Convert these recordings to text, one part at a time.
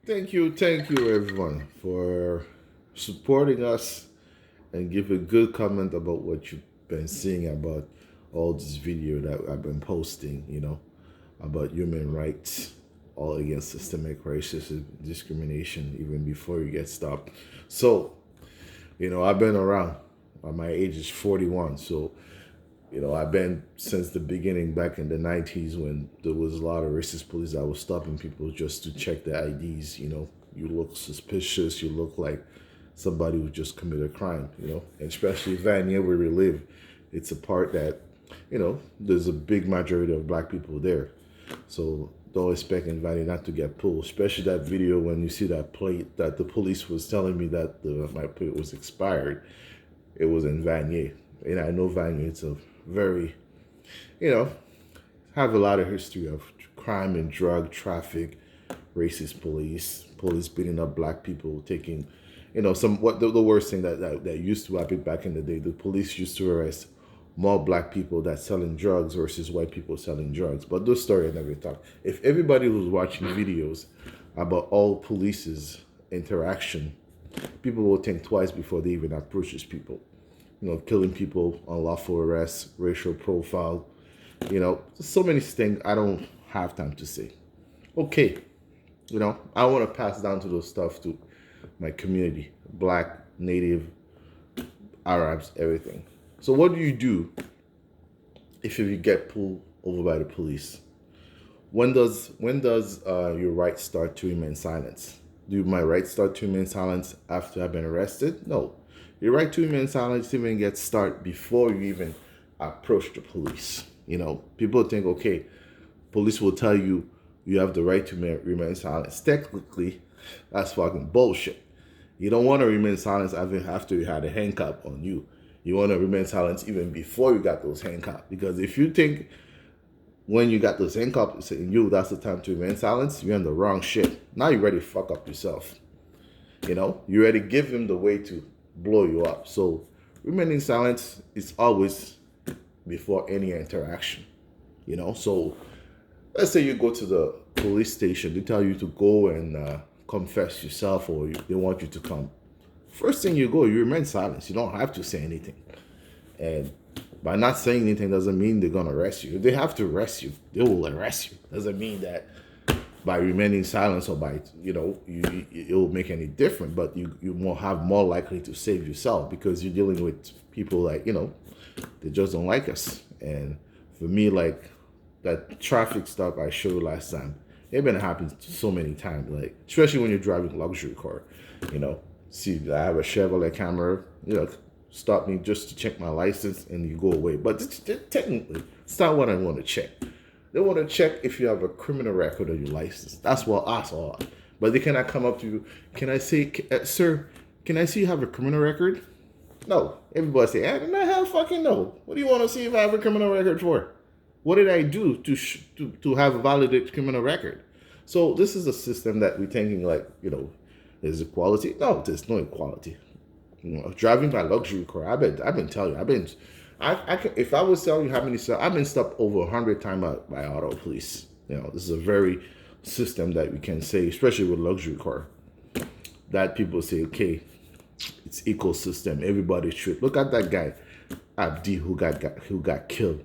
Thank you everyone for supporting us and give a good comment about what you've been seeing about all this video that I've been posting, about human rights, all against systemic racism, discrimination, even before you get stopped. So, I've been around. My age is 41, so I've been since the beginning back in the 90s when there was a lot of racist police that was stopping people just to check their IDs. You look suspicious, you look like somebody who just committed a crime, and especially Vanier where we live. It's a part that, there's a big majority of black people there. So don't expect anybody not to get pulled, especially that video when you see that plate that the police was telling me that my plate was expired. It was in Vanier. And I know Vanier, it's a very, you know, have a lot of history of crime and drug traffic, racist police beating up black people, taking, the worst thing that used to happen back in the day, the police used to arrest more black people that selling drugs versus white people selling drugs. But those stories I never talk. If everybody was watching videos about all police's interaction, people will think twice before they even approach these people. Killing people, unlawful arrests, racial profile, so many things I don't have time to say. Okay, I want to pass down to those stuff to my community, black, native, Arabs, everything. So what do you do if you get pulled over by the police? When does your right start to remain silent? Do my right start to remain silent after I've been arrested? No. Your right to remain silent even gets start before you even approach the police. People think, okay, police will tell you you have the right to remain silent. Technically, that's fucking bullshit. You don't want to remain silent after you had a handcuff on you. You want to remain silent even before you got those handcuffs. Because if you think when you got those handcuffs in you, that's the time to remain silent, you're in the wrong shit. Now you're ready to fuck up yourself. You ready to give him the way to blow you up. So remaining silent is always before any interaction. So let's say you go to the police station, they tell you to go and confess yourself, or they want you to come. First thing you go, you remain silent. You don't have to say anything. And by not saying anything doesn't mean they're going to arrest you. If they have to arrest you, they will arrest you. Doesn't mean that by remaining silent or by, it will make any difference, but you will have more likely to save yourself because you're dealing with people like, they just don't like us. And for me, like that traffic stop I showed last time, it's been happening so many times, like, especially when you're driving a luxury car, see, I have a Chevrolet camera, stop me just to check my license and you go away. But technically, it's not what I want to check. They want to check if you have a criminal record on your license. That's what I saw. But they cannot come up to you. Can I say, sir, can I see you have a criminal record? No. Everybody say, I don't know how fucking know. What do you want to see if I have a criminal record for? What did I do to have a validated criminal record? So this is a system that we're thinking like, there's equality. No, there's no equality. Driving my luxury car, I've been telling you, if I was telling you how many I've been stopped over 100 times by auto police. This is a very system that we can say, especially with luxury car, that people say, okay, it's ecosystem. Everybody should look at that guy, Abdi, who got killed,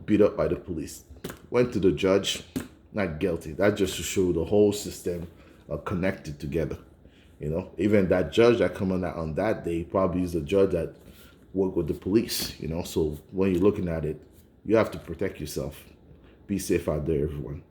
beat up by the police, went to the judge, not guilty. That just to show the whole system are connected together. Even that judge that come out on that day probably is a judge that work with the police. So when you're looking at it, you have to protect yourself. Be safe out there, everyone.